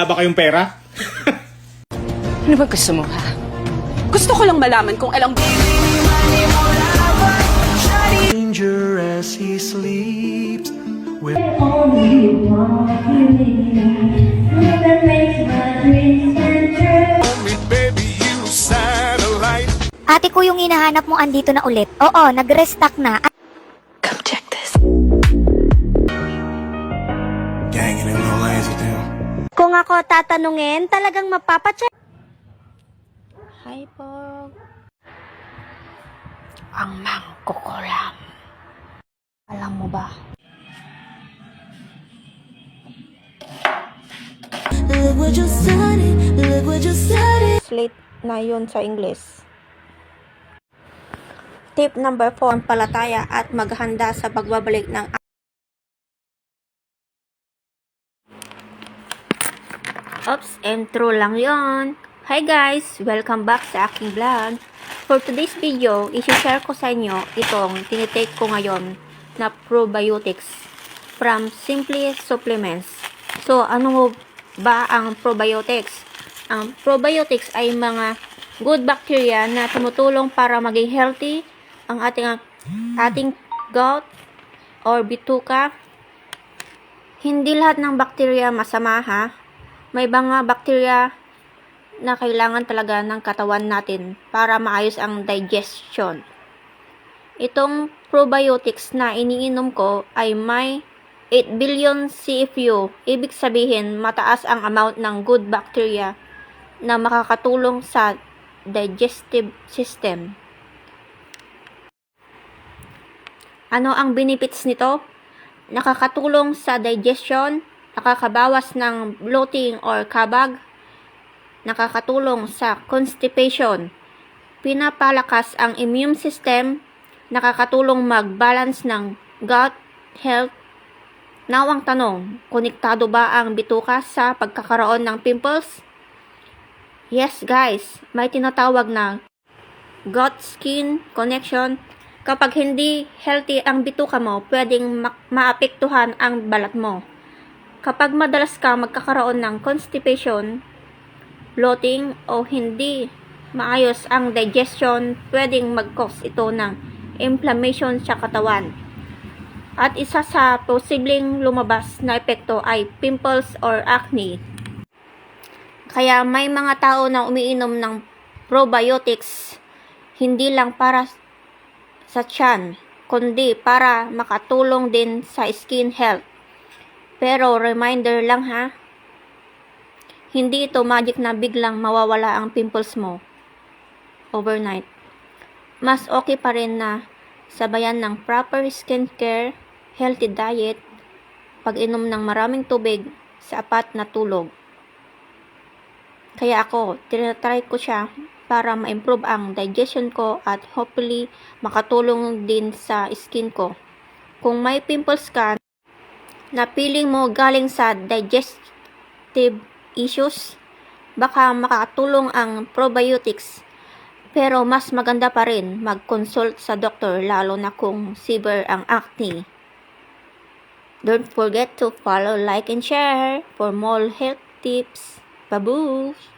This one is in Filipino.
wala ba kayong pera? Ano ba gusto mo, ha? Gusto ko lang malaman kung ilang Danger as he sleeps with Ate ko yung hinahanap mo andito na ulit. Oo, nag-restock na. Come check this. gang in them no lanes with them. Kung ako tatanungin, talagang mapapacheck. Hi po. Ang mangkukulam. Alam mo ba? Slate na yun sa English. Tip number 4, palataya at maghanda sa pagbabalik ng Oops, and true lang yon. Hi guys! Welcome back sa aking vlog. For today's video, isi-share ko sa inyo itong tinitake ko ngayon na probiotics from Simply Supplements. So, ano ba ang probiotics? Ang probiotics ay mga good bacteria na tumutulong para maging healthy ang ating gut or bituka. Hindi lahat ng bacteria masama, ha. May mga bacteria na kailangan talaga ng katawan natin para maayos ang digestion. Itong probiotics na iniinom ko ay may 8 billion CFU. Ibig sabihin, mataas ang amount ng good bacteria na makakatulong sa digestive system. Ano ang benefits nito? Nakakatulong sa digestion, nakakabawas ng bloating or kabag, nakakatulong sa constipation, pinapalakas ang immune system, nakakatulong mag-balance ng gut health. Now ang tanong, konektado ba ang bituka sa pagkakaroon ng pimples? Yes guys, may tinatawag na gut-skin connection. Kapag hindi healthy ang bituka mo, pwedeng maapektuhan ang balat mo. Kapag madalas ka magkakaroon ng constipation, bloating o hindi maayos ang digestion, pwedeng mag-cause ito ng inflammation sa katawan. At isa sa posibleng lumabas na epekto ay pimples or acne. Kaya may mga tao na umiinom ng probiotics hindi lang para sa tiyan, kundi para makatulong din sa skin health. Pero reminder lang, ha, hindi ito magic na biglang mawawala ang pimples mo overnight. Mas okay pa rin na sabayan ng proper skincare, healthy diet, pag-inom ng maraming tubig, sapat na tulog. Kaya ako, tinatry ko siya para ma-improve ang digestion ko at hopefully makatulong din sa skin ko. Kung may pimples ka na feeling mo galing sa digestive issues, baka makatulong ang probiotics. Pero mas maganda pa rin mag-consult sa doktor, lalo na kung severe ang acne. Don't forget to follow, like, and share for more health tips. Babush!